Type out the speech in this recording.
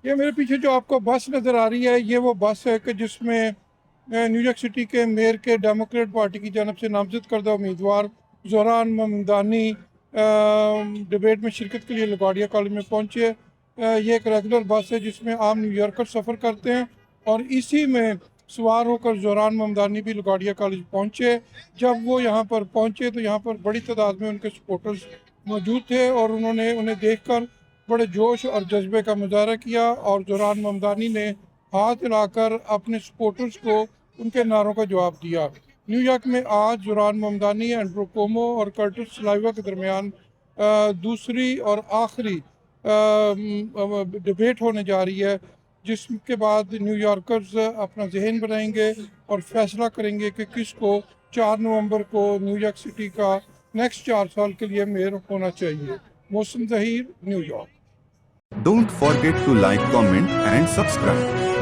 یہ میرے پیچھے جو آپ کو بس نظر آ رہی ہے، یہ وہ بس ہے کہ جس میں نیو یارک سٹی کے میئر کے ڈیموکریٹ پارٹی کی جانب سے نامزد کردہ امیدوار زہران ممدانی ڈبیٹ میں شرکت کے لیے لگاڑیا کالج میں پہنچے۔ یہ ایک ریگولر بس ہے جس میں عام نیو یارکر سفر کرتے ہیں، اور اسی میں سوار ہو کر زہران ممدانی بھی لگاڑیا کالج پہنچے۔ جب وہ یہاں پر پہنچے تو یہاں پر بڑی تعداد میں ان کے سپورٹرز موجود تھے، اور انہوں نے انہیں دیکھ کر بڑے جوش اور جذبے کا مظاہرہ کیا، اور زہران ممدانی نے ہاتھ ہلا کر اپنے سپورٹرز کو ان کے نعروں کا جواب دیا۔ نیو یارک میں آج زہران ممدانی، اینڈرو کومو اور کرٹس سلائیوا کے درمیان دوسری اور آخری ڈبیٹ ہونے جا رہی ہے، جس کے بعد نیو یارکرز اپنا ذہن بنائیں گے اور فیصلہ کریں گے کہ کس کو 4 نومبر کو نیو یارک سٹی کا نیکسٹ 4 سال کے لیے میئر ہونا چاہیے۔ Mohsin Zaheer, New York. Don't forget to like, comment and subscribe.